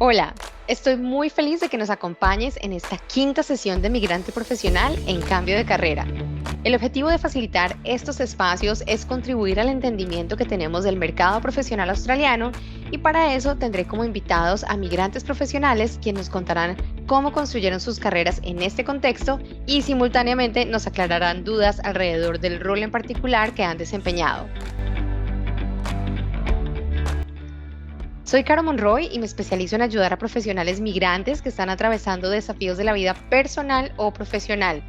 Hola, estoy muy feliz de que nos acompañes en esta quinta sesión de Migrante Profesional en Cambio de Carrera. El objetivo de facilitar estos espacios es contribuir al entendimiento que tenemos del mercado profesional australiano y para eso tendré como invitados a migrantes profesionales quienes nos contarán cómo construyeron sus carreras en este contexto y simultáneamente nos aclararán dudas alrededor del rol en particular que han desempeñado. Soy Caro Monroy y me especializo en ayudar a profesionales migrantes que están atravesando desafíos de la vida personal o profesional.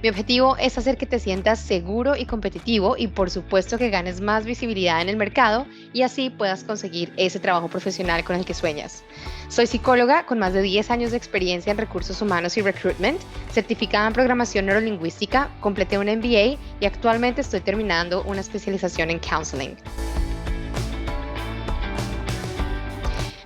Mi objetivo es hacer que te sientas seguro y competitivo y por supuesto que ganes más visibilidad en el mercado y así puedas conseguir ese trabajo profesional con el que sueñas. Soy psicóloga con más de 10 años de experiencia en recursos humanos y recruitment, certificada en programación neurolingüística, completé un MBA y actualmente estoy terminando una especialización en counseling.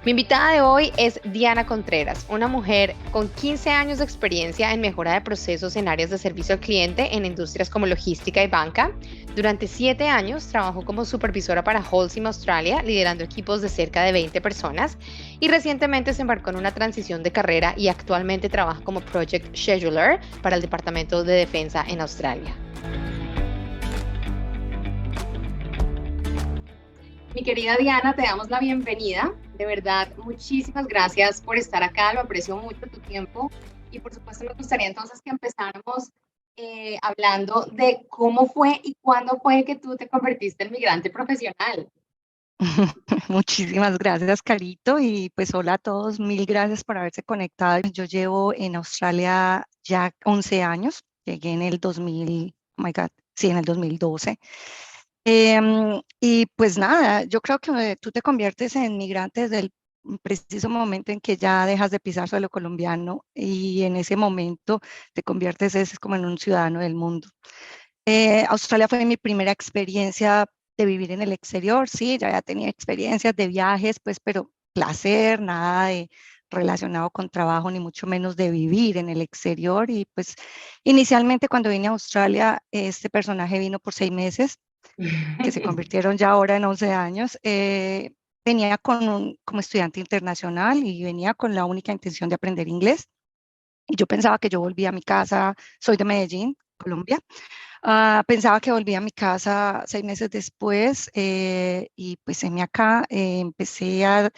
Mi invitada de hoy es Diana Contreras, una mujer con 15 años de experiencia en mejora de procesos en áreas de servicio al cliente en industrias como logística y banca. Durante 7 años trabajó como supervisora para Holcim Australia, liderando equipos de cerca de 20 personas y recientemente se embarcó en una transición de carrera y actualmente trabaja como Project Scheduler para el Departamento de Defensa en Australia. Mi querida Diana, te damos la bienvenida. De verdad, muchísimas gracias por estar acá. Lo aprecio mucho tu tiempo. Y por supuesto, me gustaría entonces que empezáramos hablando de cómo fue y cuándo fue que tú te convertiste en migrante profesional. Muchísimas gracias, Carito, y pues hola a todos, mil gracias por haberse conectado. Yo llevo en Australia ya 11 años, llegué en el 2000, oh my God, sí, en el 2012. Y pues nada, yo creo que tú te conviertes en migrante desde el preciso momento en que ya dejas de pisar suelo colombiano y en ese momento te conviertes es como en un ciudadano del mundo. Australia fue mi primera experiencia de vivir en el exterior, sí, ya tenía experiencias de viajes, pues, pero placer, nada de relacionado con trabajo, ni mucho menos de vivir en el exterior. Y pues inicialmente cuando vine a Australia, este personaje vino por 6 meses, que se convirtieron ya ahora en 11 años. Venía como estudiante internacional y venía con la única intención de aprender inglés. Y yo pensaba que yo volvía a mi casa, soy de Medellín, Colombia. Pensaba que volvía a mi casa 6 meses después y pues en acá empecé a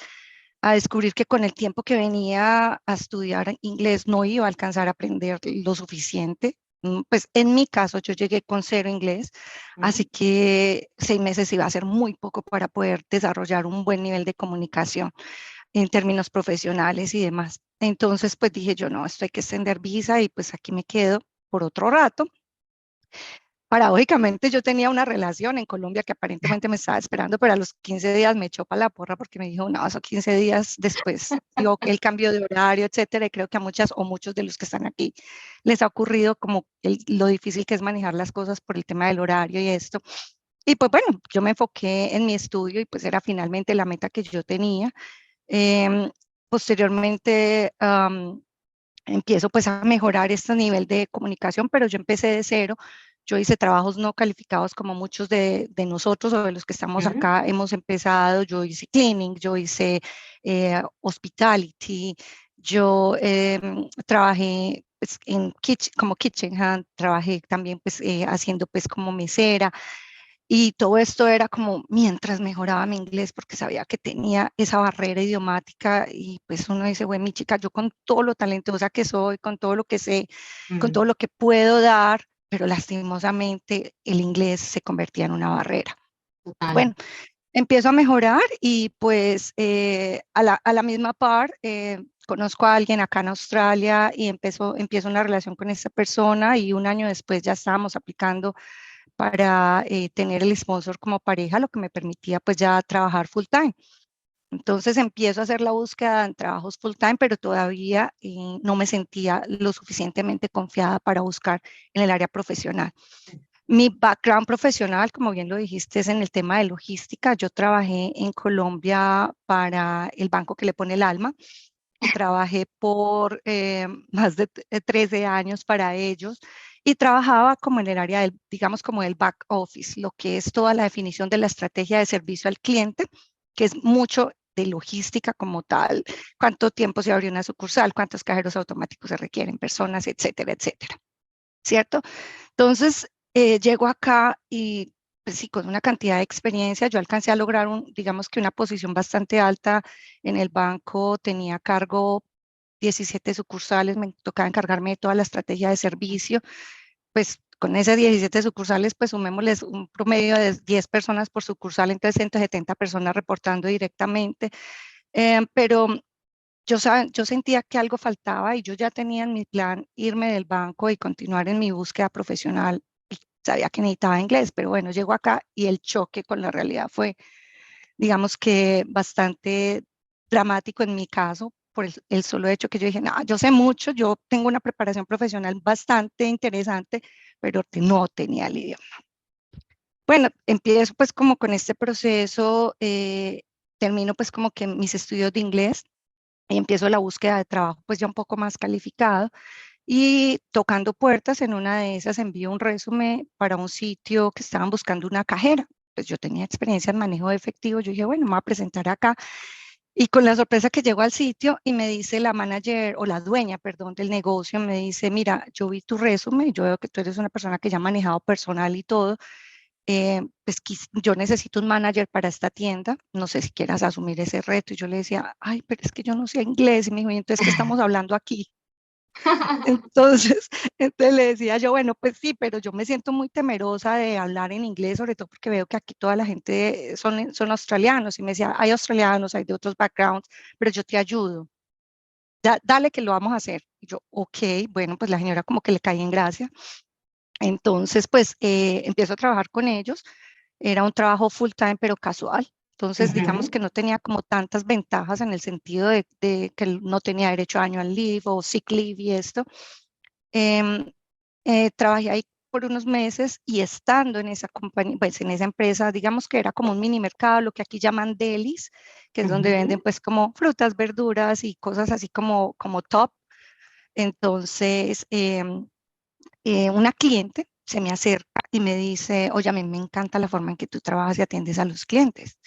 descubrir que con el tiempo que venía a estudiar inglés no iba a alcanzar a aprender lo suficiente. Pues en mi caso yo llegué con cero inglés, así que 6 meses iba a ser muy poco para poder desarrollar un buen nivel de comunicación en términos profesionales y demás. Entonces pues dije yo, no, esto hay que extender visa y pues aquí me quedo por otro rato. Paradójicamente yo tenía una relación en Colombia que aparentemente me estaba esperando, pero a los 15 días me echó para la porra porque me dijo, no, eso 15 días después, digo, el cambio de horario, etcétera, y creo que a muchas o muchos de los que están aquí les ha ocurrido como lo difícil que es manejar las cosas por el tema del horario y esto. Y pues bueno, yo me enfoqué en mi estudio y pues era finalmente la meta que yo tenía. Em, Posteriormente, empiezo pues a mejorar este nivel de comunicación, pero yo empecé de cero. Yo hice trabajos no calificados como muchos de nosotros o de los que estamos acá hemos empezado. Yo hice cleaning, yo hice hospitality, yo trabajé pues, en kitchen, como kitchen hand, trabajé también pues haciendo pues como mesera. Y todo esto era como mientras mejoraba mi inglés, porque sabía que tenía esa barrera idiomática y pues uno dice, bueno, mi chica, yo con todo lo talentosa que soy, con todo lo que sé, con todo lo que puedo dar, pero lastimosamente el inglés se convertía en una barrera. Total. Bueno, empiezo a mejorar y pues a la misma par conozco a alguien acá en Australia y empiezo una relación con esa persona y un año después ya estábamos aplicando para tener el sponsor como pareja, lo que me permitía pues ya trabajar full time. Entonces empiezo a hacer la búsqueda en trabajos full time, pero todavía no me sentía lo suficientemente confiada para buscar en el área profesional. Mi background profesional, como bien lo dijiste, es en el tema de logística. Yo trabajé en Colombia para el banco que le pone el alma y trabajé por más de 13 años para ellos y trabajaba como en el área del, digamos, como el back office, lo que es toda la definición de la estrategia de servicio al cliente, que es mucho de logística como tal, cuánto tiempo se abrió una sucursal, cuántos cajeros automáticos se requieren, personas, etcétera, etcétera, ¿cierto? Entonces, llego acá y pues sí, con una cantidad de experiencia, yo alcancé a lograr, digamos que una posición bastante alta en el banco, tenía a cargo 17 sucursales, me tocaba encargarme de toda la estrategia de servicio, pues con esas 17 sucursales, pues sumémosles un promedio de 10 personas por sucursal, entonces 170 personas reportando directamente, pero yo sentía que algo faltaba y yo ya tenía en mi plan irme del banco y continuar en mi búsqueda profesional. Y sabía que necesitaba inglés, pero bueno, llego acá y el choque con la realidad fue, digamos que bastante dramático en mi caso, por el solo hecho que yo dije, no, yo sé mucho, yo tengo una preparación profesional bastante interesante, pero no tenía el idioma. Bueno, empiezo pues como con este proceso, termino pues como que mis estudios de inglés y empiezo la búsqueda de trabajo pues ya un poco más calificado y tocando puertas en una de esas envío un resumen para un sitio que estaban buscando una cajera. Pues yo tenía experiencia en manejo de efectivo, yo dije, bueno, me voy a presentar acá y con la sorpresa que llego al sitio y me dice la manager o la dueña, perdón, del negocio, me dice, mira, yo vi tu resumen, yo veo que tú eres una persona que ya ha manejado personal y todo, pues yo necesito un manager para esta tienda, no sé si quieras asumir ese reto. Y yo le decía, ay, pero es que yo no sé inglés. Y me dijo, "¿Y entonces qué estamos hablando aquí?" Entonces, entonces le decía yo, bueno, pues sí, pero yo me siento muy temerosa de hablar en inglés, sobre todo porque veo que aquí toda la gente son australianos. Y me decía, hay australianos, hay de otros backgrounds, pero yo te ayudo. Dale que lo vamos a hacer. Y yo, ok, bueno, pues la señora como que le cae en gracia. Entonces, pues empiezo a trabajar con ellos. Era un trabajo full time, pero casual. Entonces, digamos Ujú. que no tenía como tantas ventajas en el sentido de que no tenía derecho a annual leave o sick leave y esto. Em, Trabajé ahí por unos meses y estando en esa compañía, pues en esa empresa, digamos que era como un mini mercado, lo que aquí llaman delis, que es donde venden Ujú. pues como frutas, verduras y cosas así como top. Entonces, una cliente se me acerca y me dice, oye, a mí me encanta la forma en que tú trabajas y atiendes a los clientes.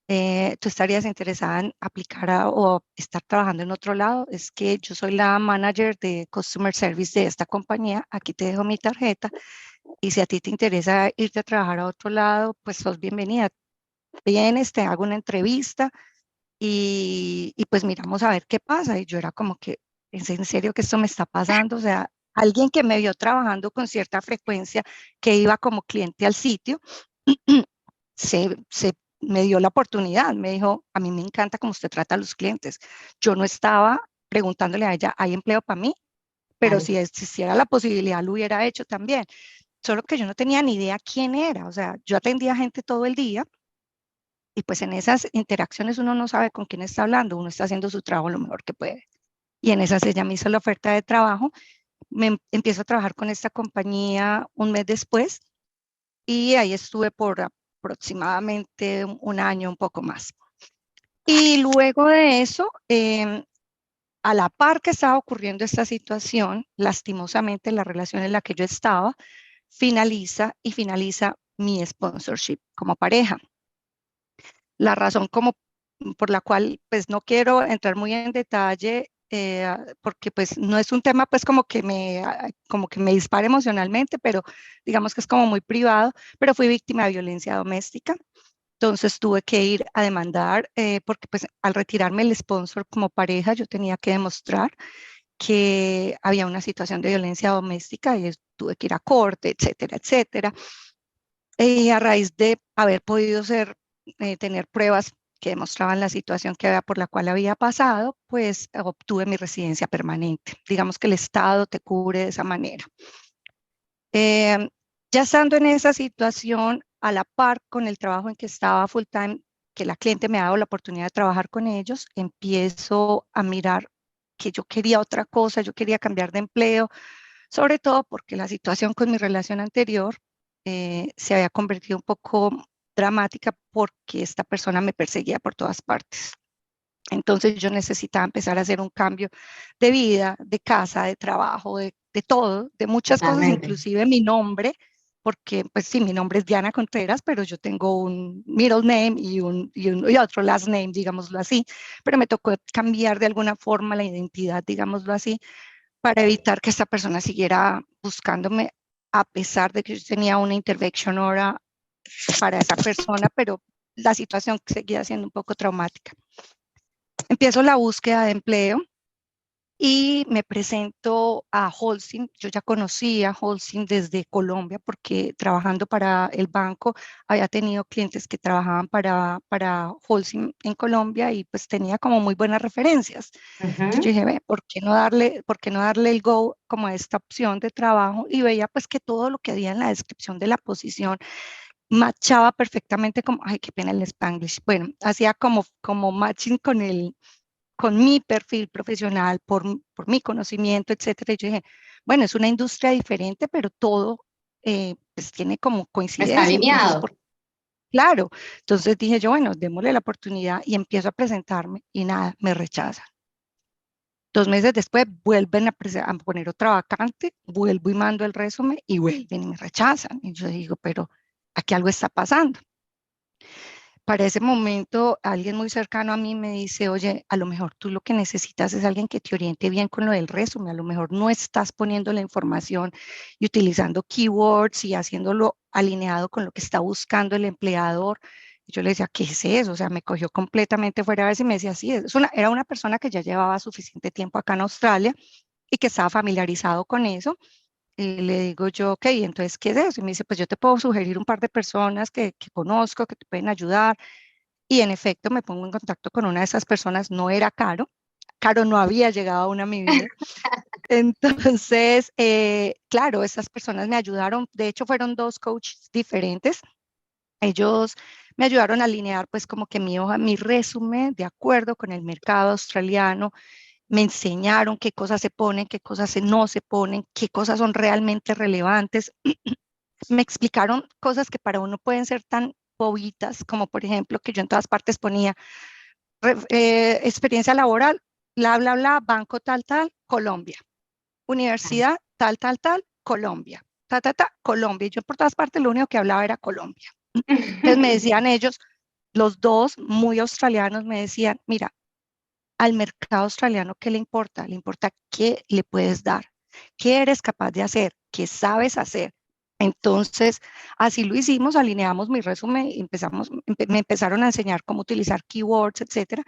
¿Tú estarías interesada en aplicar o estar trabajando en otro lado? Es que yo soy la manager de Customer Service de esta compañía. Aquí te dejo mi tarjeta y si a ti te interesa irte a trabajar a otro lado, pues sos bienvenida. Vienes, te hago una entrevista y pues miramos a ver qué pasa. Y yo era como que, ¿es en serio que esto me está pasando? O sea, alguien que me vio trabajando con cierta frecuencia, que iba como cliente al sitio, se me dio la oportunidad, me dijo, a mí me encanta cómo usted trata a los clientes. Yo no estaba preguntándole a ella, ¿hay empleo para mí? Pero Claro. si existiera la posibilidad, lo hubiera hecho también. Solo que yo no tenía ni idea quién era. O sea, yo atendía gente todo el día y pues en esas interacciones uno no sabe con quién está hablando, uno está haciendo su trabajo lo mejor que puede. Y en esas ella me hizo la oferta de trabajo, empiezo a trabajar con esta compañía un mes después y ahí estuve por aproximadamente un año, un poco más. Y luego de eso, a la par que estaba ocurriendo esta situación, lastimosamente la relación en la que yo estaba finaliza y finaliza mi sponsorship como pareja. La razón como por la cual pues no quiero entrar muy en detalle porque pues no es un tema pues como que me dispare emocionalmente, pero digamos que es como muy privado, pero fui víctima de violencia doméstica. Entonces tuve que ir a demandar porque pues al retirarme el sponsor como pareja yo tenía que demostrar que había una situación de violencia doméstica y tuve que ir a corte, etcétera, etcétera. Y a raíz de haber podido tener pruebas que demostraban la situación que había por la cual había pasado, pues obtuve mi residencia permanente. Digamos que el Estado te cubre de esa manera. Eh, ya estando en esa situación, a la par con el trabajo en que estaba full time, que la cliente me ha dado la oportunidad de trabajar con ellos, empiezo a mirar que yo quería otra cosa, yo quería cambiar de empleo, sobre todo porque la situación con mi relación anterior se había convertido un poco dramática porque esta persona me perseguía por todas partes. Entonces yo necesitaba empezar a hacer un cambio de vida, de casa, de trabajo, de todo, de muchas cosas, Totalmente. inclusive mi nombre, porque pues sí, mi nombre es Diana Contreras, pero yo tengo un middle name y otro last name, digámoslo así, pero me tocó cambiar de alguna forma la identidad, digámoslo así, para evitar que esta persona siguiera buscándome, a pesar de que yo tenía una intervention hora para esa persona, pero la situación seguía siendo un poco traumática. Empiezo la búsqueda de empleo y me presento a Holcim. Yo ya conocía a Holcim desde Colombia porque trabajando para el banco había tenido clientes que trabajaban para Holcim en Colombia y pues tenía como muy buenas referencias. Entonces yo Ujú. dije, ve, por qué no darle el go como a esta opción de trabajo? Y veía pues que todo lo que había en la descripción de la posición machaba perfectamente como, ay, qué pena el Spanglish. Bueno, hacía como matching con mi perfil profesional, por mi conocimiento, etcétera. Y yo dije, bueno, es una industria diferente, pero todo pues tiene como Está coincidencia. Entonces, alineado. claro, entonces dije yo, bueno, démosle la oportunidad y empiezo a presentarme y nada, me rechazan. 2 meses después vuelven a poner otra vacante, vuelvo y mando el resumen y vuelven y me rechazan. Y yo digo, pero aquí algo está pasando. Para ese momento, alguien muy cercano a mí me dice, oye, a lo mejor tú lo que necesitas es alguien que te oriente bien con lo del resumen, a lo mejor no estás poniendo la información y utilizando keywords y haciéndolo alineado con lo que está buscando el empleador. Y yo le decía, ¿qué es eso? O sea, me cogió completamente fuera de vez y me decía, sí, era una persona que ya llevaba suficiente tiempo acá en Australia y que estaba familiarizado con eso. Y le digo yo, ok, entonces, ¿qué es eso? Y me dice, pues yo te puedo sugerir un par de personas que conozco, que te pueden ayudar. Y en efecto me pongo en contacto con una de esas personas, no era Caro, Caro no había llegado aún a mi vida. Entonces, claro, esas personas me ayudaron, de hecho fueron dos coaches diferentes, ellos me ayudaron a alinear pues como que mi hoja, mi resumen de acuerdo con el mercado australiano, me enseñaron qué cosas se ponen, qué cosas no se ponen, qué cosas son realmente relevantes, me explicaron cosas que para uno pueden ser tan bobitas, como por ejemplo que yo en todas partes ponía experiencia laboral, bla, bla, bla, banco tal, tal, Colombia. Universidad tal, tal, tal, Colombia. Colombia. Y yo por todas partes lo único que hablaba era Colombia. Entonces me decían ellos, los dos muy australianos, me decían, mira, al mercado australiano, ¿qué le importa? Le importa qué le puedes dar, qué eres capaz de hacer, qué sabes hacer. Entonces, así lo hicimos, alineamos mi resumen, me empezaron a enseñar cómo utilizar keywords, etcétera,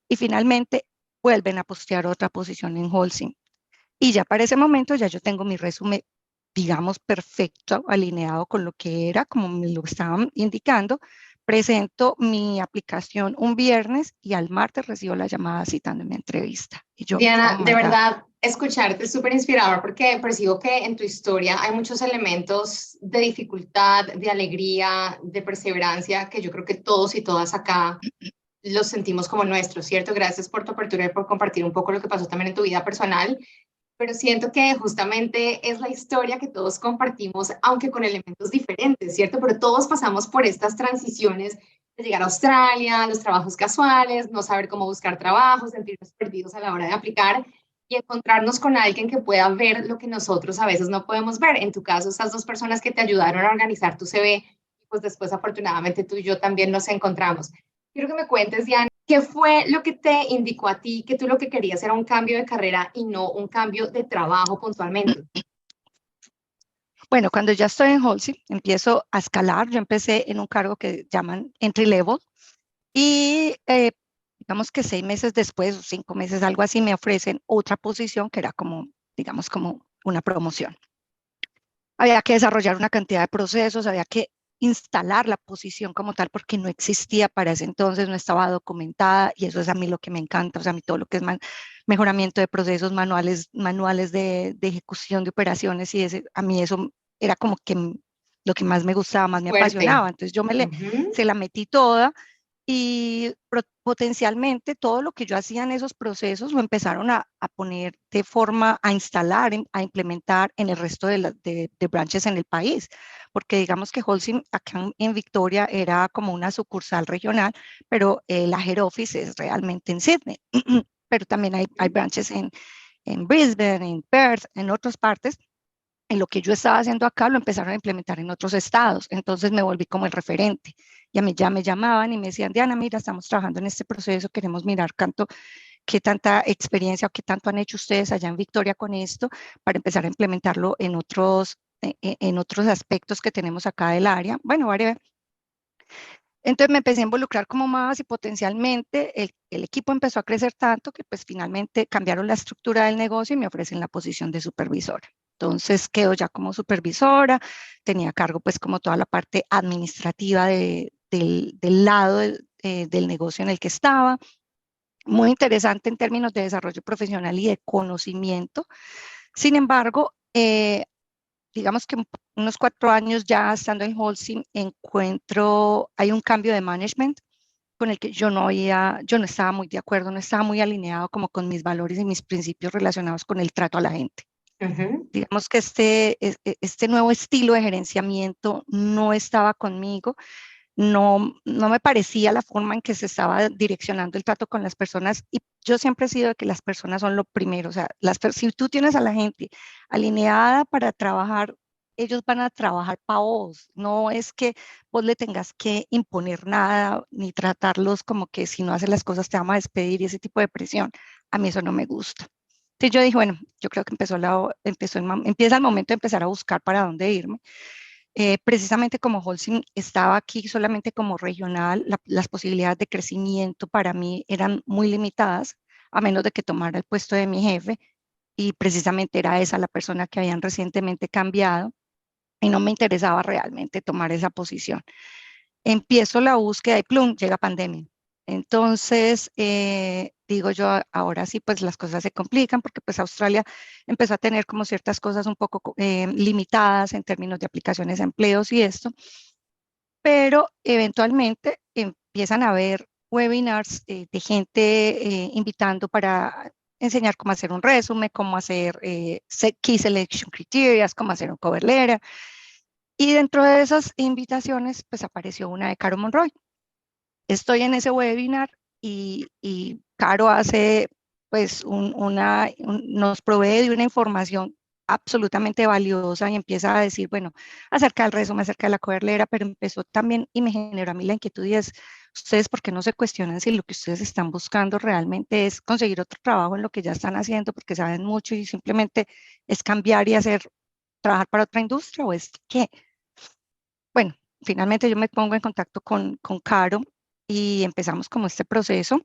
y finalmente vuelven a postear otra posición en Holcim. Y ya para ese momento ya yo tengo mi resumen, digamos, perfecto, alineado con lo que era, como me lo estaban indicando. Presento mi aplicación un viernes y al martes recibo la llamada citándome a entrevista. Y yo, oh Diana, de my God. verdad, escucharte es súper inspirador porque percibo que en tu historia hay muchos elementos de dificultad, de alegría, de perseverancia, que yo creo que todos y todas acá los sentimos como nuestros, ¿cierto? Gracias por tu apertura y por compartir un poco lo que pasó también en tu vida personal, pero siento que justamente es la historia que todos compartimos, aunque con elementos diferentes, ¿cierto? Pero todos pasamos por estas transiciones de llegar a Australia, los trabajos casuales, no saber cómo buscar trabajo, sentirnos perdidos a la hora de aplicar y encontrarnos con alguien que pueda ver lo que nosotros a veces no podemos ver. En tu caso, estas dos personas que te ayudaron a organizar tu CV, pues después afortunadamente tú y yo también nos encontramos. Quiero que me cuentes, Diana, ¿qué fue lo que te indicó a ti que tú lo que querías era un cambio de carrera y no un cambio de trabajo puntualmente? Bueno, cuando ya estoy en Holcim, empiezo a escalar. Yo empecé en un cargo que llaman entry level y digamos que 6 meses después o 5 meses, algo así, me ofrecen otra posición que era como, digamos, como una promoción. Había que desarrollar una cantidad de procesos, había que instalar la posición como tal porque no existía para ese entonces, no estaba documentada y eso es a mí lo que me encanta, o sea, a mí todo lo que es mejoramiento de procesos manuales de ejecución de operaciones y a mí eso era como que lo que más me gustaba, más me Fuerte. apasionaba. Entonces Ujú. se la metí toda y potencialmente todo lo que yo hacía en esos procesos lo empezaron a poner de forma a instalar, a implementar en el resto de branches en el país, porque digamos que Holcim acá en Victoria era como una sucursal regional, pero la head office es realmente en Sydney, pero también hay branches en Brisbane, en Perth, en otras partes. en lo que yo estaba haciendo acá lo empezaron a implementar en otros estados, entonces me volví como el referente. Y a mí ya me llamaban y me decían, Diana, mira, estamos trabajando en este proceso, queremos mirar qué tanta experiencia o qué tanto han hecho ustedes allá en Victoria con esto para empezar a implementarlo en otros aspectos que tenemos acá del área. Bueno, varias. Entonces me empecé a involucrar como más y potencialmente el equipo empezó a crecer tanto que pues finalmente cambiaron la estructura del negocio y me ofrecen la posición de supervisora. Entonces quedo ya como supervisora, tenía a cargo pues como toda la parte administrativa del lado del negocio en el que estaba. Muy interesante en términos de desarrollo profesional y de conocimiento. Sin embargo, digamos que unos 4 años ya estando en Holcim, hay un cambio de management con el que yo no estaba muy de acuerdo, no estaba muy alineado como con mis valores y mis principios relacionados con el trato a la gente. Ujú. Digamos que este nuevo estilo de gerenciamiento no estaba conmigo, no me parecía la forma en que se estaba direccionando el trato con las personas y yo siempre he sido de que las personas son lo primero, o sea, si tú tienes a la gente alineada para trabajar, ellos van a trabajar para vos, no es que vos le tengas que imponer nada ni tratarlos como que si no haces las cosas te vamos a despedir y ese tipo de presión, a mí eso no me gusta. Entonces yo dije, bueno, yo creo que empieza el momento de empezar a buscar para dónde irme. Precisamente como Holcim estaba aquí solamente como regional, las posibilidades de crecimiento para mí eran muy limitadas, a menos de que tomara el puesto de mi jefe, y precisamente era esa la persona que habían recientemente cambiado, y no me interesaba realmente tomar esa posición. Empiezo la búsqueda y plum, llega pandemia. Entonces, digo yo, ahora sí, pues las cosas se complican porque pues Australia empezó a tener como ciertas cosas un poco limitadas en términos de aplicaciones a empleos y esto, pero eventualmente empiezan a haber webinars de gente invitando para enseñar cómo hacer un resumen, cómo hacer key selection criteria, cómo hacer un cover letter. Y dentro de esas invitaciones, pues apareció una de Caro Monroy. Estoy en ese webinar y Caro hace, pues, nos provee de una información absolutamente valiosa y empieza a decir, bueno, acerca del resumen, acerca de la coverlera, pero empezó también y me generó a mí la inquietud y es, ustedes, ¿por qué no se cuestionan si lo que ustedes están buscando realmente es conseguir otro trabajo en lo que ya están haciendo porque saben mucho y simplemente es cambiar y trabajar para otra industria o es qué? Bueno, finalmente yo me pongo en contacto con Caro y empezamos como este proceso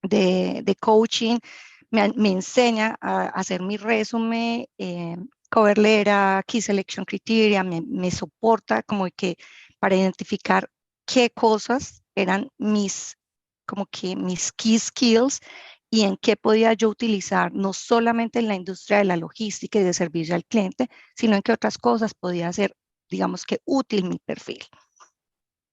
de coaching. Me enseña a hacer mi resumen, cover letter, key selection criteria, me soporta como que para identificar qué cosas eran como que mis key skills y en qué podía yo utilizar, no solamente en la industria de la logística y de servicio al cliente, sino en qué otras cosas podía ser, digamos que útil mi perfil.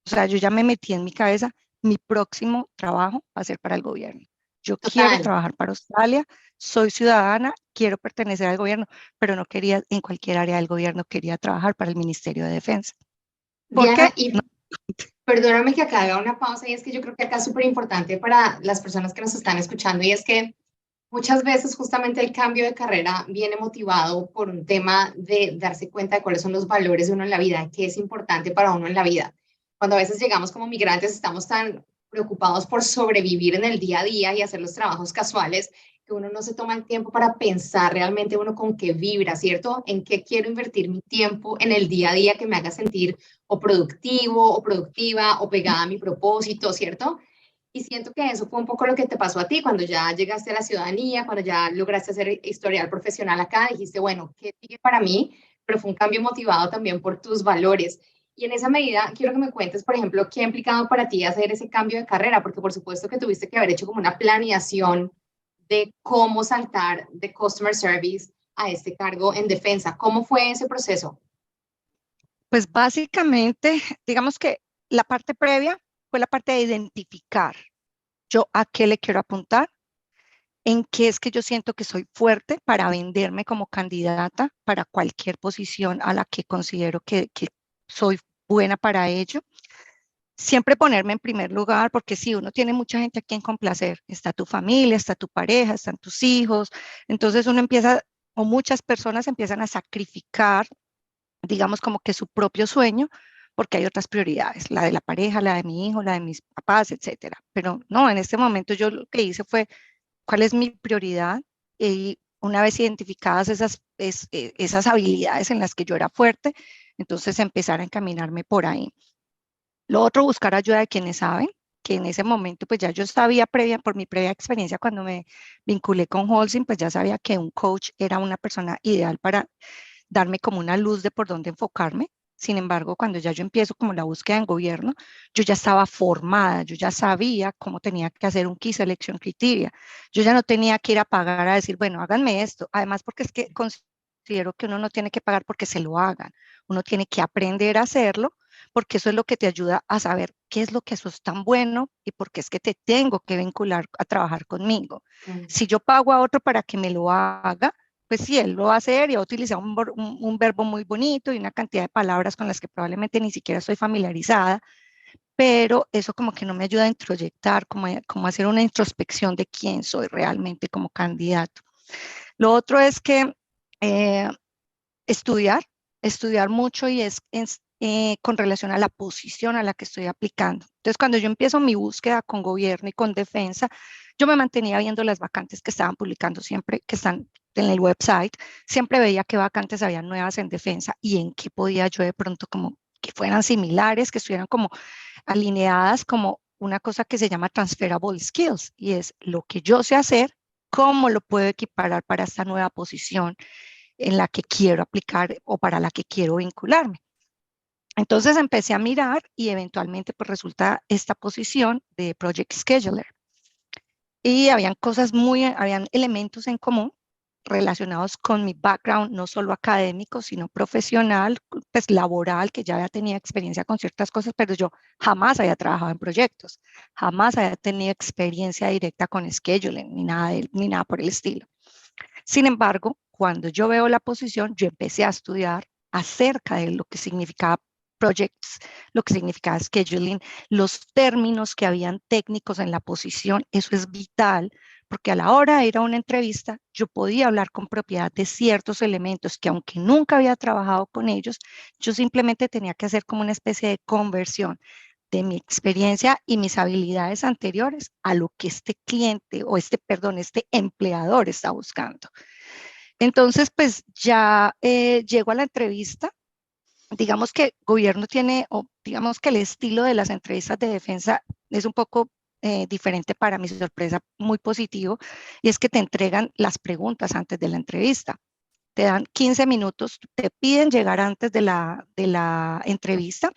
O sea, yo ya me metí en mi cabeza, mi próximo trabajo va a ser para el gobierno. Yo quiero Total. trabajar para Australia, soy ciudadana, quiero pertenecer al gobierno, pero no quería en cualquier área del gobierno, quería trabajar para el Ministerio de Defensa. ¿Por Diana, qué? y perdóname que acá haga una pausa y es que yo creo que acá es súper importante para las personas que nos están escuchando y es que muchas veces justamente el cambio de carrera viene motivado por un tema de darse cuenta de cuáles son los valores de uno en la vida, qué es importante para uno en la vida. Cuando a veces llegamos como migrantes estamos tan preocupados por sobrevivir en el día a día y hacer los trabajos casuales que uno no se toma el tiempo para pensar realmente uno con qué vibra, ¿cierto? En qué quiero invertir mi tiempo en el día a día que me haga sentir o productivo o productiva o pegada a mi propósito, ¿cierto? Y siento que eso fue un poco lo que te pasó a ti cuando ya llegaste a la ciudadanía, cuando ya lograste hacer historial profesional acá, dijiste, bueno, ¿qué sigue para mí? Pero fue un cambio motivado también por tus valores. Y en esa medida, quiero que me cuentes, por ejemplo, qué ha implicado para ti hacer ese cambio de carrera, porque por supuesto que tuviste que haber hecho como una planeación de cómo saltar de customer service a este cargo en defensa. ¿Cómo fue ese proceso? Pues básicamente, digamos que la parte previa fue la parte de identificar yo a qué le quiero apuntar, en qué es que yo siento que soy fuerte para venderme como candidata para cualquier posición a la que considero que soy buena para ello. Siempre ponerme en primer lugar, porque si uno tiene mucha gente a quien complacer, está tu familia, está tu pareja, están tus hijos, entonces uno empieza o muchas personas empiezan a sacrificar, digamos, como que su propio sueño, porque hay otras prioridades, la de la pareja, la de mi hijo, la de mis papás, etcétera. Pero no, en este momento yo lo que hice fue, ¿cuál es mi prioridad? Y una vez identificadas esas habilidades en las que yo era fuerte, entonces empezar a encaminarme por ahí. Lo otro, buscar ayuda de quienes saben, que en ese momento pues ya yo sabía por mi previa experiencia cuando me vinculé con Holcim, pues ya sabía que un coach era una persona ideal para darme como una luz de por dónde enfocarme. Sin embargo, cuando ya yo empiezo como la búsqueda en gobierno, yo ya estaba formada, yo ya sabía cómo tenía que hacer un Key Selection Criteria. Yo ya no tenía que ir a pagar a decir, bueno, háganme esto. Además, porque es que considero que uno no tiene que pagar porque se lo hagan. Uno tiene que aprender a hacerlo porque eso es lo que te ayuda a saber qué es lo que eso es tan bueno y por qué es que te tengo que vincular a trabajar conmigo. Mm. Si yo pago a otro para que me lo haga, pues sí, él lo va a hacer y va a utilizar un verbo muy bonito y una cantidad de palabras con las que probablemente ni siquiera estoy familiarizada, pero eso como que no me ayuda a introyectar, como hacer una introspección de quién soy realmente como candidato. Lo otro es que eh, estudiar, estudiar mucho y con relación a la posición a la que estoy aplicando. Entonces, cuando yo empiezo mi búsqueda con gobierno y con defensa, yo me mantenía viendo las vacantes que estaban publicando siempre, que están en el website, siempre veía qué vacantes había nuevas en defensa y en qué podía yo de pronto como que fueran similares, que estuvieran como alineadas como una cosa que se llama transferable skills y es lo que yo sé hacer, cómo lo puedo equiparar para esta nueva posición en la que quiero aplicar o para la que quiero vincularme. Entonces empecé a mirar y eventualmente pues resulta esta posición de Project Scheduler. Y habían elementos en común relacionados con mi background, no solo académico, sino profesional, pues laboral, que ya había tenido experiencia con ciertas cosas, pero yo jamás había trabajado en proyectos, jamás había tenido experiencia directa con scheduling, ni nada por el estilo. Sin embargo, cuando yo veo la posición, yo empecé a estudiar acerca de lo que significaba projects, lo que significaba scheduling, los términos que habían técnicos en la posición. Eso es vital porque a la hora de ir a una entrevista, yo podía hablar con propiedad de ciertos elementos que aunque nunca había trabajado con ellos, yo simplemente tenía que hacer como una especie de conversión de mi experiencia y mis habilidades anteriores a lo que este cliente o este empleador está buscando. Entonces, pues ya llego a la entrevista. Digamos que gobierno tiene, o digamos que el estilo de las entrevistas de defensa es un poco diferente para mi sorpresa, muy positivo, y es que te entregan las preguntas antes de la entrevista. Te dan 15 minutos, te piden llegar antes de la entrevista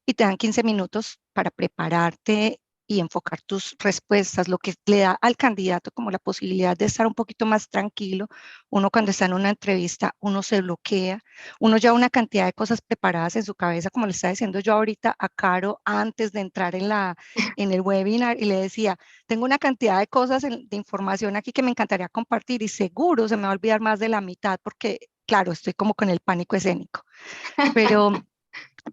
y te dan 15 minutos para prepararte y enfocar tus respuestas, lo que le da al candidato como la posibilidad de estar un poquito más tranquilo. Uno cuando está en una entrevista, uno se bloquea, uno ya una cantidad de cosas preparadas en su cabeza, como le estaba diciendo yo ahorita a Caro antes de entrar en el webinar y le decía, tengo una cantidad de cosas de información aquí que me encantaría compartir y seguro se me va a olvidar más de la mitad porque, claro, estoy como con el pánico escénico,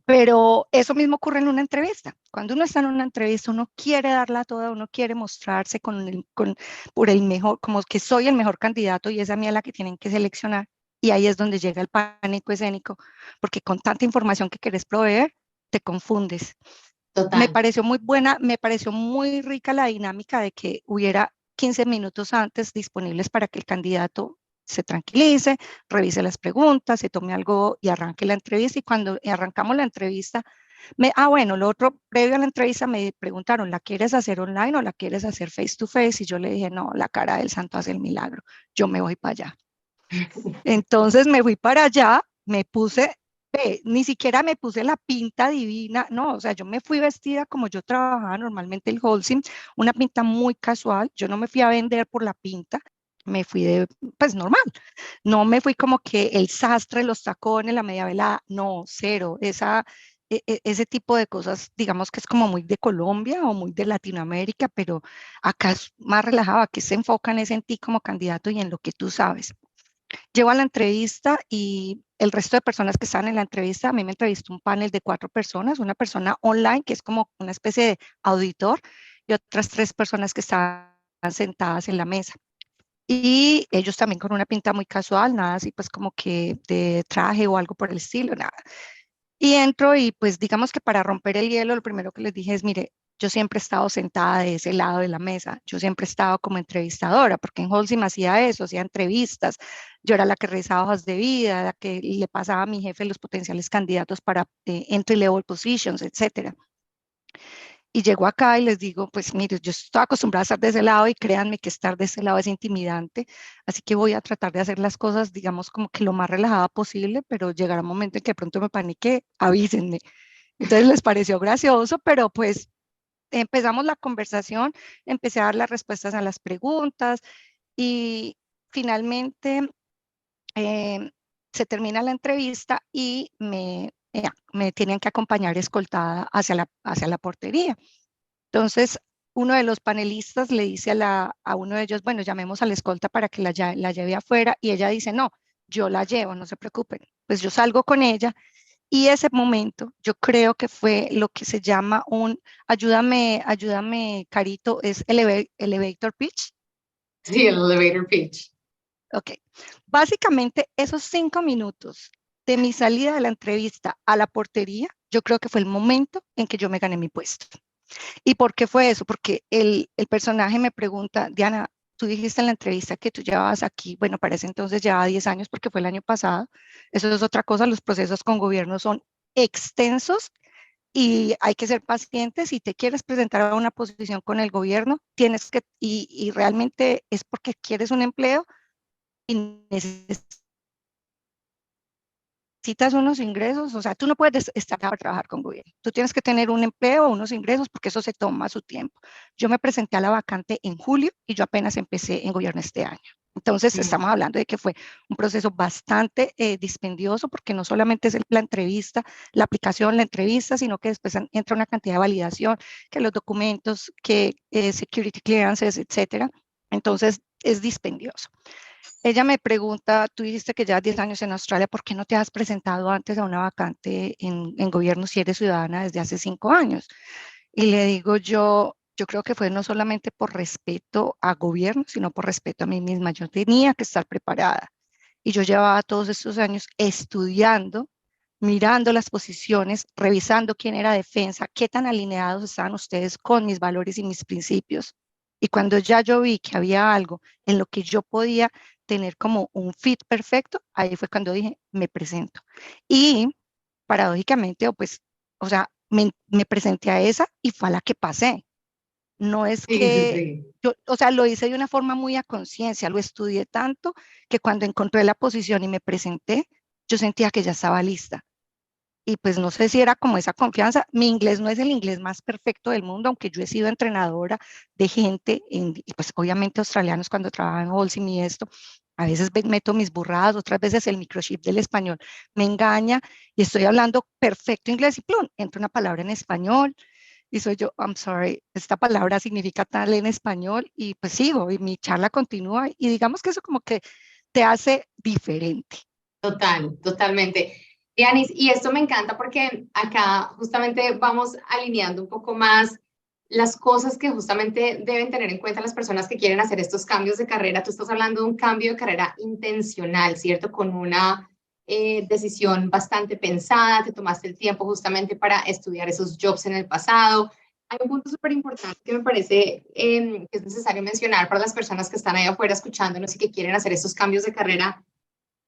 pero eso mismo ocurre en una entrevista. Cuando uno está en una entrevista, uno quiere darla toda, uno quiere mostrarse por el mejor, como que soy el mejor candidato y es a mí a la que tienen que seleccionar. Y ahí es donde llega el pánico escénico, porque con tanta información que quieres proveer, te confundes. Me Total. pareció muy buena, me pareció muy rica la dinámica de que hubiera 15 minutos antes disponibles para que el candidato se tranquilice, revise las preguntas, se tome algo y arranque la entrevista. Y cuando arrancamos la entrevista, bueno, lo otro, previo a la entrevista me preguntaron, ¿la quieres hacer online o la quieres hacer face to face? Y yo le dije, no, la cara del santo hace el milagro, yo me voy para allá. Entonces me fui para allá, me puse, ni siquiera me puse la pinta divina, no, o sea, yo me fui vestida como yo trabajaba normalmente el Holcim, una pinta muy casual, yo no me fui a vender por la pinta, me fui pues normal, no me fui como que el sastre, los tacones, la media velada, no, cero, ese tipo de cosas, digamos que es como muy de Colombia o muy de Latinoamérica, pero acá es más relajado, aquí se enfocan es en ti como candidato y en lo que tú sabes. Llego a la entrevista y el resto de personas que estaban en la entrevista, a mí me entrevistó un panel de 4 personas, una persona online que es como una especie de auditor y otras 3 personas que estaban sentadas en la mesa. Y ellos también con una pinta muy casual, nada así pues como que de traje o algo por el estilo, nada. Y entro y pues digamos que para romper el hielo, lo primero que les dije es, mire, yo siempre he estado sentada de ese lado de la mesa, yo siempre he estado como entrevistadora, porque en Holcim hacía eso, hacía entrevistas, yo era la que revisaba hojas de vida, la que le pasaba a mi jefe los potenciales candidatos para entry level positions, etcétera. Y llego acá y les digo, pues mire, yo estoy acostumbrada a estar de ese lado y créanme que estar de ese lado es intimidante, así que voy a tratar de hacer las cosas, digamos, como que lo más relajada posible, pero llegará un momento en que de pronto me panique, avísenme. Entonces les pareció gracioso, pero pues empezamos la conversación, empecé a dar las respuestas a las preguntas y finalmente eh, se termina la entrevista y me tienen que acompañar escoltada hacia la portería. Entonces, uno de los panelistas le dice a uno de ellos, bueno, llamemos a la escolta para que la lleve afuera y ella dice, no, yo la llevo, no se preocupen. Pues yo salgo con ella y ese momento yo creo que fue lo que se llama un, ayúdame, Carito, es elevator pitch. Sí, el elevator pitch. Ok, básicamente esos 5 minutos de mi salida de la entrevista a la portería, yo creo que fue el momento en que yo me gané mi puesto. ¿Y por qué fue eso? Porque el personaje me pregunta, Diana, tú dijiste en la entrevista que tú llevabas aquí, bueno, para ese entonces llevaba 10 años porque fue el año pasado. Eso es otra cosa, los procesos con gobierno son extensos y hay que ser pacientes. Si te quieres presentar a una posición con el gobierno, tienes que, y realmente es porque quieres un empleo y necesitas unos ingresos, o sea, tú no puedes estar a trabajar con gobierno, tú tienes que tener un empleo, unos ingresos, porque eso se toma su tiempo. Yo me presenté a la vacante en julio y yo apenas empecé en gobierno este año. Entonces, estamos hablando de que fue un proceso bastante dispendioso, porque no solamente es la entrevista, la aplicación, la entrevista, sino que después entra una cantidad de validación, que los documentos, que security clearances, etcétera. Entonces, es dispendioso. Ella me pregunta, tú dijiste que llevas 10 años en Australia, ¿por qué no te has presentado antes a una vacante en gobierno si eres ciudadana desde hace 5 años? Y le digo yo creo que fue no solamente por respeto a gobierno, sino por respeto a mí misma. Yo tenía que estar preparada. Y yo llevaba todos estos años estudiando, mirando las posiciones, revisando quién era defensa, qué tan alineados estaban ustedes con mis valores y mis principios. Y cuando ya yo vi que había algo en lo que yo podía tener como un fit perfecto, ahí fue cuando dije, me presento. Y paradójicamente, o sea, me presenté a esa y fue a la que pasé. No es Sí, sí, que sí. yo, o sea, lo hice de una forma muy a conciencia, lo estudié tanto que cuando encontré la posición y me presenté, yo sentía que ya estaba lista. Y pues no sé si era como esa confianza. Mi inglés no es el inglés más perfecto del mundo, aunque yo he sido entrenadora de gente, y pues obviamente australianos cuando trabajan en Holcim y esto, a veces meto mis burradas, otras veces el microchip del español me engaña y estoy hablando perfecto inglés y plum, entra una palabra en español y soy yo, I'm sorry, esta palabra significa tal en español y pues sigo y mi charla continúa y digamos que eso como que te hace diferente. Total, totalmente. Dianis, y esto me encanta porque acá justamente vamos alineando un poco más las cosas que justamente deben tener en cuenta las personas que quieren hacer estos cambios de carrera. Tú estás hablando de un cambio de carrera intencional, ¿cierto? Con una decisión bastante pensada, te tomaste el tiempo justamente para estudiar esos jobs en el pasado. Hay un punto súper importante que me parece que es necesario mencionar para las personas que están ahí afuera escuchándonos y que quieren hacer estos cambios de carrera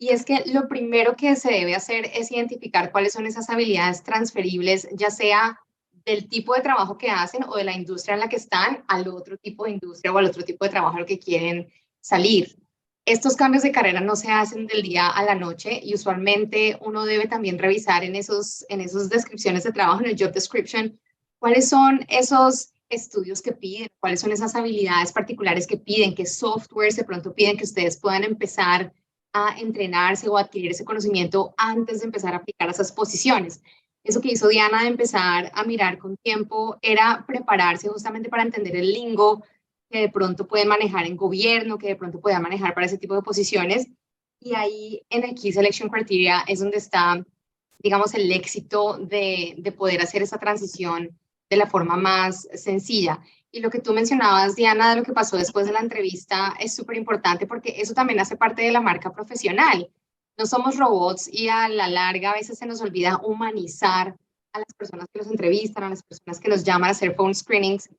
y es que lo primero que se debe hacer es identificar cuáles son esas habilidades transferibles, ya sea del tipo de trabajo que hacen o de la industria en la que están al otro tipo de industria o al otro tipo de trabajo al que quieren salir. Estos cambios de carrera no se hacen del día a la noche y usualmente uno debe también revisar en esos descripciones de trabajo, en el job description, cuáles son esos estudios que piden, cuáles son esas habilidades particulares que piden, qué softwares de pronto piden que ustedes puedan empezar a entrenarse o adquirir ese conocimiento antes de empezar a aplicar esas posiciones. Eso que hizo Diana de empezar a mirar con tiempo era prepararse justamente para entender el lingo que de pronto pueden manejar en gobierno, que de pronto puedan manejar para ese tipo de posiciones. Y ahí en el Key Selection Criteria es donde está, digamos, el éxito de poder hacer esa transición de la forma más sencilla. Y lo que tú mencionabas, Diana, de lo que pasó después de la entrevista es súper importante porque eso también hace parte de la marca profesional. No somos robots y a la larga a veces se nos olvida humanizar a las personas que nos entrevistan, a las personas que nos llaman a hacer phone screenings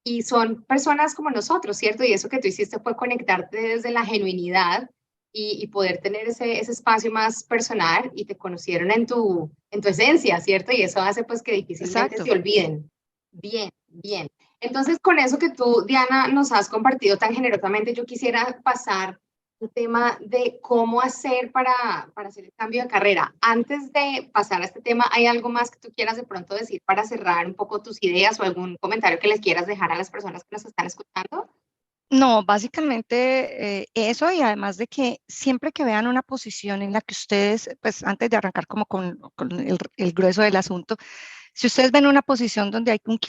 y son personas como nosotros, ¿cierto? Y eso que tú hiciste fue conectarte desde la genuinidad y poder tener ese espacio más personal y te conocieron en tu esencia, ¿cierto? Y eso hace pues que difícilmente Exacto. se olviden. Bien, bien. Entonces, con eso que tú, Diana, nos has compartido tan generosamente, yo quisiera pasar al tema de cómo hacer para hacer el cambio de carrera. Antes de pasar a este tema, ¿hay algo más que tú quieras de pronto decir para cerrar un poco tus ideas o algún comentario que les quieras dejar a las personas que nos están escuchando? No, básicamente eso y además de que siempre que vean una posición en la que ustedes, pues antes de arrancar como con el grueso del asunto, si ustedes ven una posición donde hay un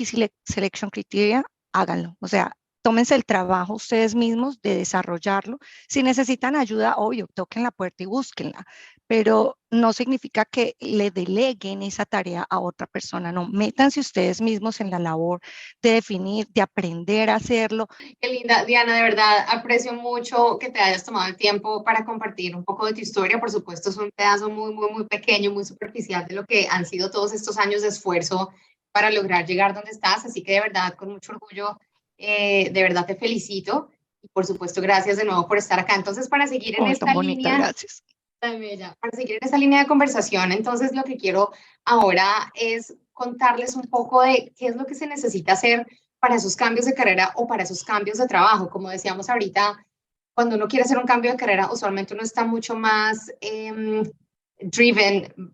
selection criteria, háganlo. O sea, tómense el trabajo ustedes mismos de desarrollarlo. Si necesitan ayuda, obvio, toquen la puerta y búsquenla, pero no significa que le deleguen esa tarea a otra persona. No, métanse ustedes mismos en la labor de definir, de aprender a hacerlo. Qué linda, Diana, de verdad aprecio mucho que te hayas tomado el tiempo para compartir un poco de tu historia. Por supuesto, es un pedazo muy, muy, muy pequeño, muy superficial de lo que han sido todos estos años de esfuerzo para lograr llegar donde estás. Así que de verdad, con mucho orgullo, de verdad te felicito. Y por supuesto, gracias de nuevo por estar acá. Entonces, para seguir en Oh, tan esta bonita, línea, gracias. tan bella, para seguir en esta línea de conversación, entonces lo que quiero ahora es contarles un poco de qué es lo que se necesita hacer para esos cambios de carrera o para esos cambios de trabajo. Como decíamos ahorita, cuando uno quiere hacer un cambio de carrera, usualmente uno está mucho más driven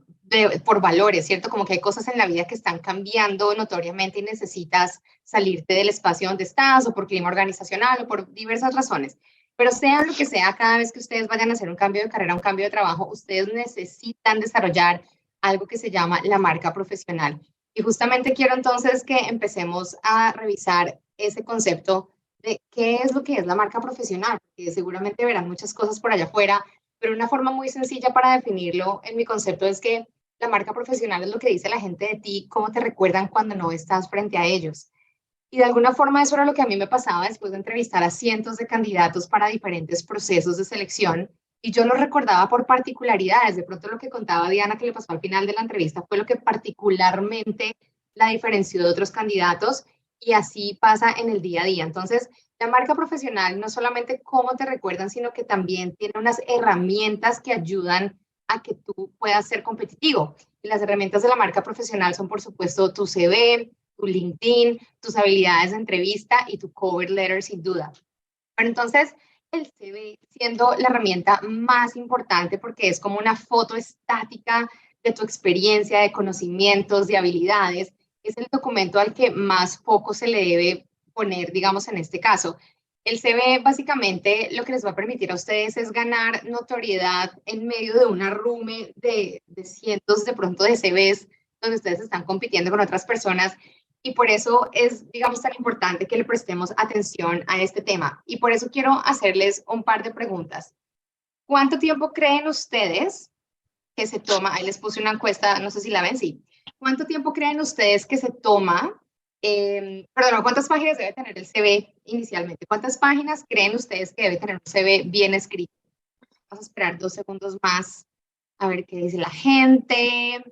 por valores, ¿cierto? Como que hay cosas en la vida que están cambiando notoriamente y necesitas salirte del espacio donde estás o por clima organizacional o por diversas razones. Pero sea lo que sea, cada vez que ustedes vayan a hacer un cambio de carrera, un cambio de trabajo, ustedes necesitan desarrollar algo que se llama la marca profesional. Y justamente quiero entonces que empecemos a revisar ese concepto de qué es lo que es la marca profesional, que seguramente verán muchas cosas por allá afuera, pero una forma muy sencilla para definirlo en mi concepto es que la marca profesional es lo que dice la gente de ti, cómo te recuerdan cuando no estás frente a ellos. Y de alguna forma eso era lo que a mí me pasaba después de entrevistar a cientos de candidatos para diferentes procesos de selección y yo los recordaba por particularidades. De pronto lo que contaba Diana que le pasó al final de la entrevista fue lo que particularmente la diferenció de otros candidatos y así pasa en el día a día. Entonces, la marca profesional no solamente cómo te recuerdan, sino que también tiene unas herramientas que ayudan a que tú puedas ser competitivo. Y las herramientas de la marca profesional son, por supuesto, tu CV, tu LinkedIn, tus habilidades de entrevista y tu cover letter sin duda. Pero entonces el CV siendo la herramienta más importante porque es como una foto estática de tu experiencia, de conocimientos, de habilidades, es el documento al que más foco se le debe poner, digamos, en este caso. El CV básicamente lo que les va a permitir a ustedes es ganar notoriedad en medio de una rume de cientos de pronto de CVs donde ustedes están compitiendo con otras personas y por eso es, digamos, tan importante que le prestemos atención a este tema. Y por eso quiero hacerles un par de preguntas. ¿Cuánto tiempo creen ustedes que se toma? Ahí les puse una encuesta, no sé si la ven, sí. ¿Cuánto tiempo creen ustedes que se toma? Perdón, ¿cuántas páginas debe tener el CV inicialmente? ¿Cuántas páginas creen ustedes que debe tener un CV bien escrito? Vamos a esperar 2 segundos más a ver qué dice la gente.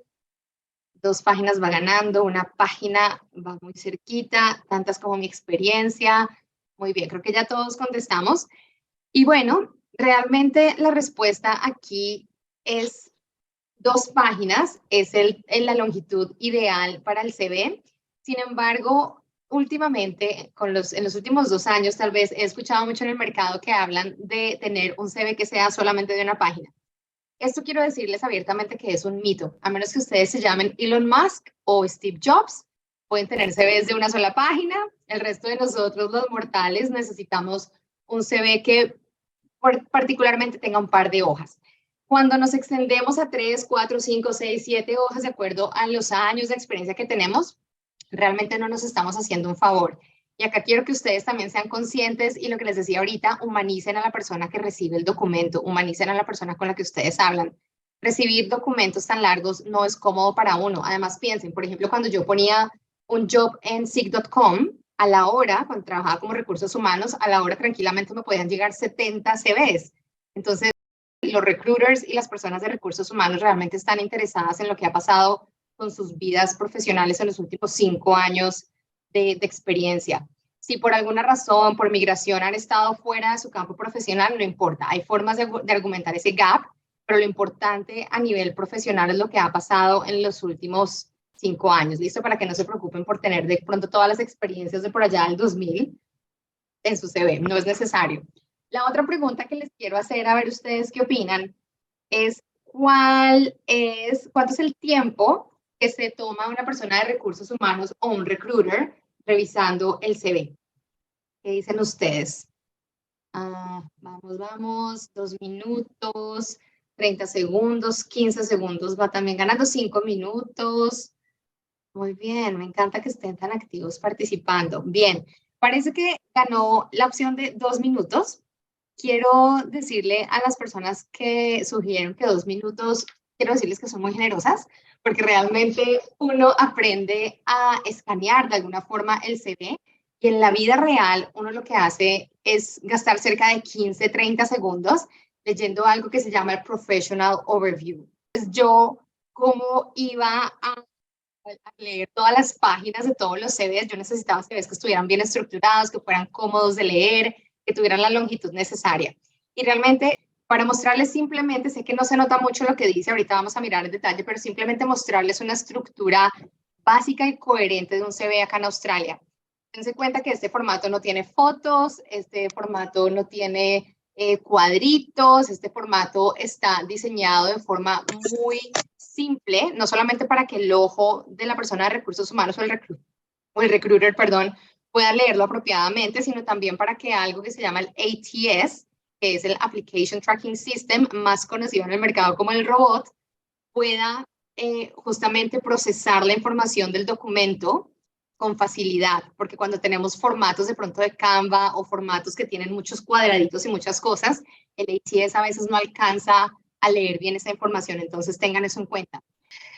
2 páginas va ganando, una página va muy cerquita, tantas como mi experiencia. Muy bien, creo que ya todos contestamos. Y bueno, realmente la respuesta aquí es 2 páginas, es la longitud ideal para el CV. Sin embargo, últimamente, en los últimos 2 años, tal vez he escuchado mucho en el mercado que hablan de tener un CV que sea solamente de una página. Esto quiero decirles abiertamente que es un mito. A menos que ustedes se llamen Elon Musk o Steve Jobs, pueden tener CVs de una sola página. El resto de nosotros, los mortales, necesitamos un CV que particularmente tenga un par de hojas. Cuando nos extendemos a 3, 4, 5, 6, 7 hojas, de acuerdo a los años de experiencia que tenemos, realmente no nos estamos haciendo un favor. Y acá quiero que ustedes también sean conscientes y lo que les decía ahorita, humanicen a la persona que recibe el documento, humanicen a la persona con la que ustedes hablan. Recibir documentos tan largos no es cómodo para uno. Además, piensen, por ejemplo, cuando yo ponía un job en Seek.com, A la hora, cuando trabajaba como recursos humanos, a la hora tranquilamente me podían llegar 70 CVs. Entonces, los recruiters y las personas de recursos humanos realmente están interesadas en lo que ha pasado con sus vidas profesionales en los últimos 5 años de experiencia. Si por alguna razón, por migración, han estado fuera de su campo profesional, no importa. Hay formas de argumentar ese gap, pero lo importante a nivel profesional es lo que ha pasado en los últimos 5 años. ¿Listo? Para que no se preocupen por tener de pronto todas las experiencias de por allá del 2000 en su CV. No es necesario. La otra pregunta que les quiero hacer, a ver ustedes qué opinan, es cuánto es el tiempo que se toma una persona de recursos humanos o un recruiter revisando el CV. ¿Qué dicen ustedes? Vamos, 2 minutos, 30 segundos, 15 segundos, va también ganando 5 minutos. Muy bien, me encanta que estén tan activos participando. Bien, parece que ganó la opción de 2 minutos. Quiero decirle a las personas que sugirieron que 2 minutos, quiero decirles que son muy generosas, porque realmente uno aprende a escanear de alguna forma el CV y en la vida real uno lo que hace es gastar cerca de 15, 30 segundos leyendo algo que se llama el Professional Overview. Entonces, yo, ¿cómo iba a leer todas las páginas de todos los CVs? Yo necesitaba CVs que estuvieran bien estructurados, que fueran cómodos de leer, que tuvieran la longitud necesaria. Y realmente, para mostrarles simplemente, sé que no se nota mucho lo que dice, ahorita vamos a mirar en detalle, pero simplemente mostrarles una estructura básica y coherente de un CV acá en Australia. Dense cuenta que este formato no tiene fotos, este formato no tiene cuadritos, este formato está diseñado de forma muy simple, no solamente para que el ojo de la persona de recursos humanos o el recruiter, perdón, pueda leerlo apropiadamente, sino también para que algo que se llama el ATS, que es el Application Tracking System, más conocido en el mercado como el robot, pueda justamente procesar la información del documento con facilidad, porque cuando tenemos formatos de pronto de Canva o formatos que tienen muchos cuadraditos y muchas cosas, el ATS a veces no alcanza a leer bien esa información, entonces tengan eso en cuenta.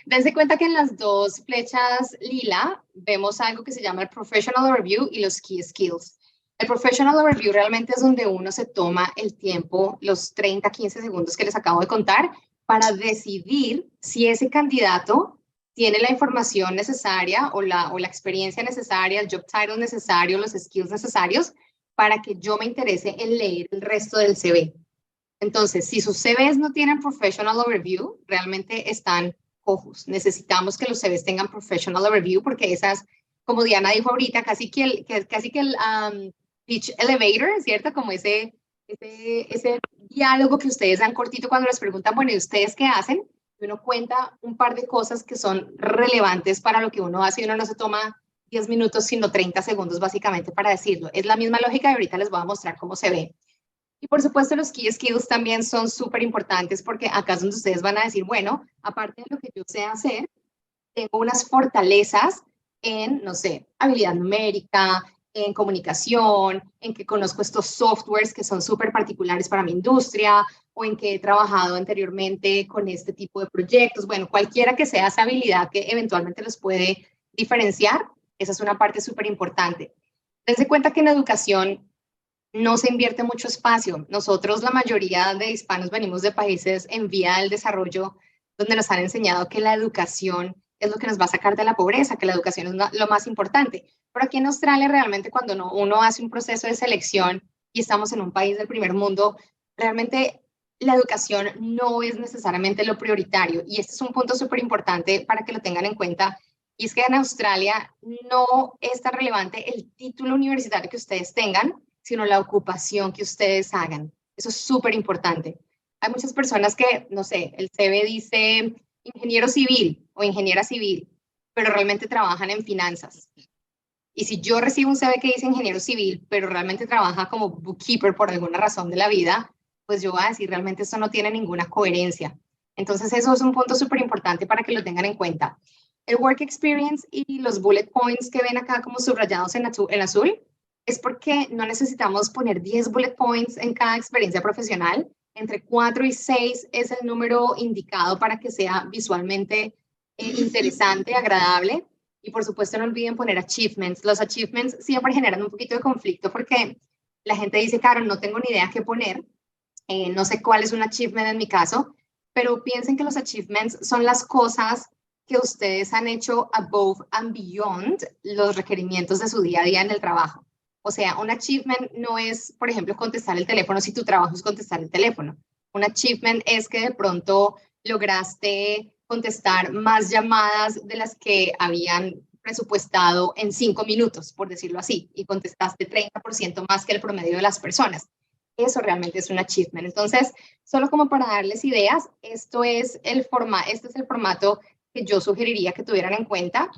Dense cuenta que en las dos flechas lila vemos algo que se llama el Professional Overview y los Key Skills. El Professional Overview realmente es donde uno se toma el tiempo, los 30, 15 segundos que les acabo de contar, para decidir si ese candidato tiene la información necesaria o la experiencia necesaria, el job title necesario, los skills necesarios para que yo me interese en leer el resto del CV. Entonces, si sus CVs no tienen Professional Overview, realmente están cojos. Necesitamos que los CVs tengan Professional Overview porque esas, como Diana dijo ahorita, casi que el pitch elevator, ¿cierto? Como ese diálogo que ustedes dan cortito cuando les preguntan, bueno, ¿y ustedes qué hacen? Y uno cuenta un par de cosas que son relevantes para lo que uno hace y uno no se toma 10 minutos, sino 30 segundos básicamente para decirlo. Es la misma lógica y ahorita les voy a mostrar cómo se ve. Y por supuesto los key skills también son súper importantes porque acá es donde ustedes van a decir, bueno, aparte de lo que yo sé hacer, tengo unas fortalezas en, no sé, habilidad numérica, en comunicación, en que conozco estos softwares que son súper particulares para mi industria o en que he trabajado anteriormente con este tipo de proyectos. Bueno, cualquiera que sea esa habilidad que eventualmente los puede diferenciar, esa es una parte súper importante. Dense cuenta que en educación no se invierte mucho espacio. Nosotros, la mayoría de hispanos, venimos de países en vía del desarrollo donde nos han enseñado que la educación es lo que nos va a sacar de la pobreza, que la educación es lo más importante. Pero aquí en Australia realmente cuando uno hace un proceso de selección y estamos en un país del primer mundo, realmente la educación no es necesariamente lo prioritario. Y este es un punto súper importante para que lo tengan en cuenta. Y es que en Australia no es tan relevante el título universitario que ustedes tengan, sino la ocupación que ustedes hagan. Eso es súper importante. Hay muchas personas que, no sé, el CV dice ingeniero civil o ingeniera civil, pero realmente trabajan en finanzas. Y si yo recibo un CV que dice ingeniero civil, pero realmente trabaja como bookkeeper por alguna razón de la vida, pues yo voy a decir, realmente esto no tiene ninguna coherencia. Entonces, eso es un punto súper importante para que lo tengan en cuenta. El work experience y los bullet points que ven acá como subrayados en azul, es porque no necesitamos poner 10 bullet points en cada experiencia profesional. Entre 4 y 6 es el número indicado para que sea visualmente interesante, agradable. Y Y por supuesto no olviden poner achievements. Los achievements siempre generan un poquito de conflicto porque la gente dice, claro, no tengo ni idea qué poner, no sé cuál es un achievement en mi caso, pero piensen que los achievements son las cosas que ustedes han hecho above and beyond los requerimientos de su día a día en el trabajo. O sea, un achievement no es, por ejemplo, contestar el teléfono si tu trabajo es contestar el teléfono. Un achievement es que de pronto lograste contestar más llamadas de las que habían presupuestado en 5 minutos, por decirlo así, y contestaste 30% más que el promedio de las personas. Eso realmente es un achievement. Entonces, solo como para darles ideas, este es el formato que yo sugeriría que tuvieran en cuenta.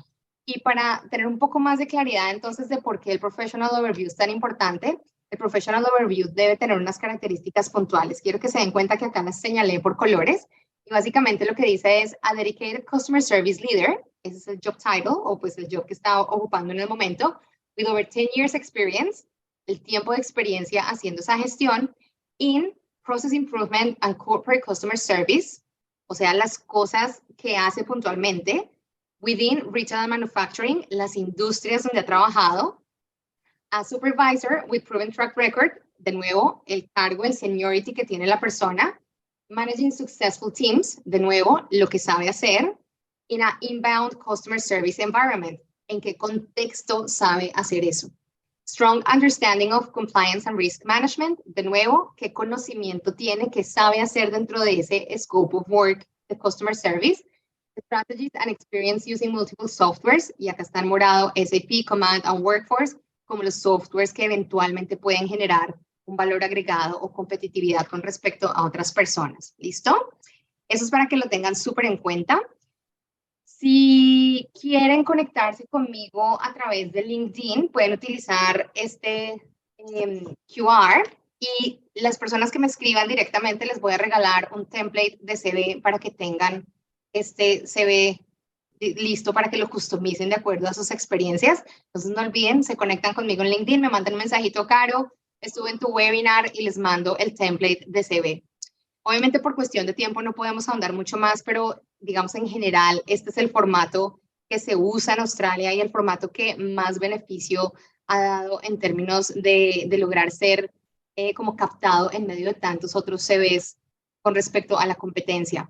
Y para tener un poco más de claridad entonces de por qué el Professional Overview es tan importante, el Professional Overview debe tener unas características puntuales. Quiero que se den cuenta que acá las señalé por colores. Y básicamente lo que dice es a Dedicated Customer Service Leader, ese es el job title o pues el job que está ocupando en el momento, with over 10 years experience, el tiempo de experiencia haciendo esa gestión, in Process Improvement and Corporate Customer Service, o sea, las cosas que hace puntualmente, within Retail and Manufacturing, las industrias donde ha trabajado, a Supervisor with Proven Track Record, de nuevo, el cargo, el seniority que tiene la persona, Managing Successful Teams, de nuevo, lo que sabe hacer, in a Inbound Customer Service Environment, en qué contexto sabe hacer eso. Strong Understanding of Compliance and Risk Management, de nuevo, qué conocimiento tiene, qué sabe hacer dentro de ese scope of work de Customer Service. Strategies and Experience Using Multiple Softwares, y acá está en morado SAP, Command and Workforce, como los softwares que eventualmente pueden generar un valor agregado o competitividad con respecto a otras personas. ¿Listo? Eso es para que lo tengan súper en cuenta. Si quieren conectarse conmigo a través de LinkedIn, pueden utilizar este QR y las personas que me escriban directamente les voy a regalar un template de CV para que tengan este CV listo para que lo customicen de acuerdo a sus experiencias. Entonces no olviden, se conectan conmigo en LinkedIn, me mandan un mensajito, Caro, estuve en tu webinar y les mando el template de CV. Obviamente por cuestión de tiempo no podemos ahondar mucho más, pero digamos en general este es el formato que se usa en Australia y el formato que más beneficio ha dado en términos de lograr ser como captado en medio de tantos otros CVs con respecto a la competencia.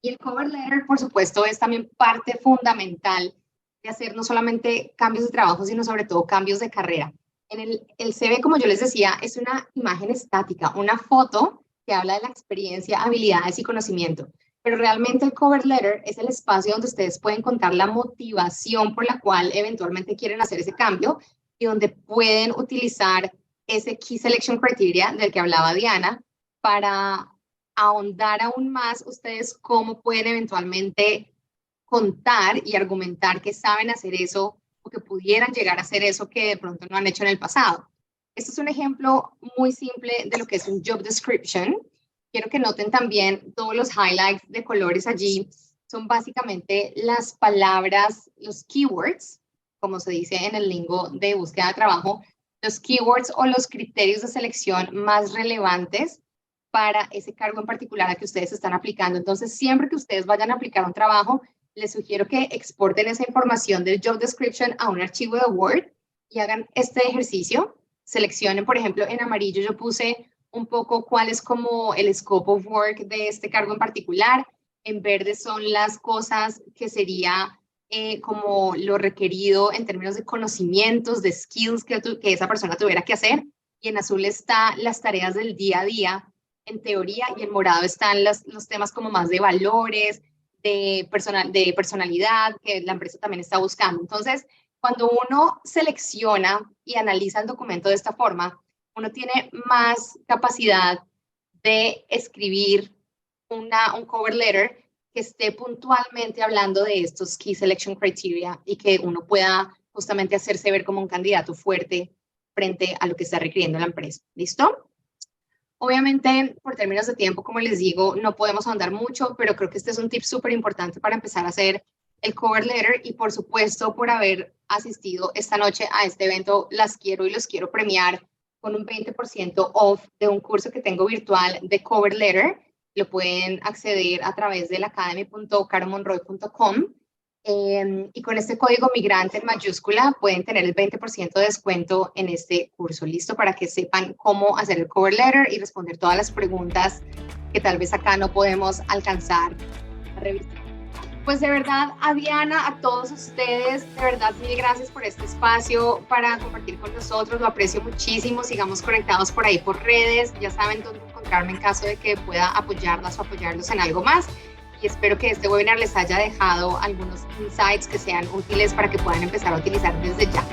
Y el cover letter, por supuesto, es también parte fundamental de hacer no solamente cambios de trabajo, sino sobre todo cambios de carrera. En el CV, como yo les decía, es una imagen estática, una foto que habla de la experiencia, habilidades y conocimiento. Pero realmente el cover letter es el espacio donde ustedes pueden contar la motivación por la cual eventualmente quieren hacer ese cambio y donde pueden utilizar ese Key Selection Criteria del que hablaba Diana para ahondar aún más ustedes cómo pueden eventualmente contar y argumentar que saben hacer eso o que pudieran llegar a hacer eso que de pronto no han hecho en el pasado. Este es un ejemplo muy simple de lo que es un job description. Quiero que noten también todos los highlights de colores allí. Son básicamente las palabras, los keywords, como se dice en el lingo de búsqueda de trabajo, los keywords o los criterios de selección más relevantes para ese cargo en particular a que ustedes están aplicando. Entonces, siempre que ustedes vayan a aplicar un trabajo, les sugiero que exporten esa información del job description a un archivo de Word y hagan este ejercicio. Seleccionen, por ejemplo, en amarillo yo puse un poco cuál es como el scope of work de este cargo en particular. En verde son las cosas que sería como lo requerido en términos de conocimientos, de skills que esa persona tuviera que hacer. Y en azul está las tareas del día a día en teoría, y en morado están los temas como más de valores, de personalidad, que la empresa también está buscando. Entonces, cuando uno selecciona y analiza el documento de esta forma, uno tiene más capacidad de escribir un cover letter que esté puntualmente hablando de estos Key Selection Criteria y que uno pueda justamente hacerse ver como un candidato fuerte frente a lo que está requiriendo la empresa. ¿Listo? Obviamente, por términos de tiempo, como les digo, no podemos ahondar mucho, pero creo que este es un tip súper importante para empezar a hacer el cover letter y por supuesto por haber asistido esta noche a este evento, las quiero y los quiero premiar con un 20% off de un curso que tengo virtual de cover letter. Lo pueden acceder a través del academy.caromonroy.com Y con este código migrante en mayúscula pueden tener el 20% de descuento en este curso. Listo, para que sepan cómo hacer el cover letter y responder todas las preguntas que tal vez acá no podemos alcanzar a revisar. Pues de verdad, a Diana, a todos ustedes, de verdad, mil gracias por este espacio para compartir con nosotros. Lo aprecio muchísimo. Sigamos conectados por ahí por redes. Ya saben dónde encontrarme en caso de que pueda apoyarlas o apoyarlos en algo más. Y espero que este webinar les haya dejado algunos insights que sean útiles para que puedan empezar a utilizar desde ya.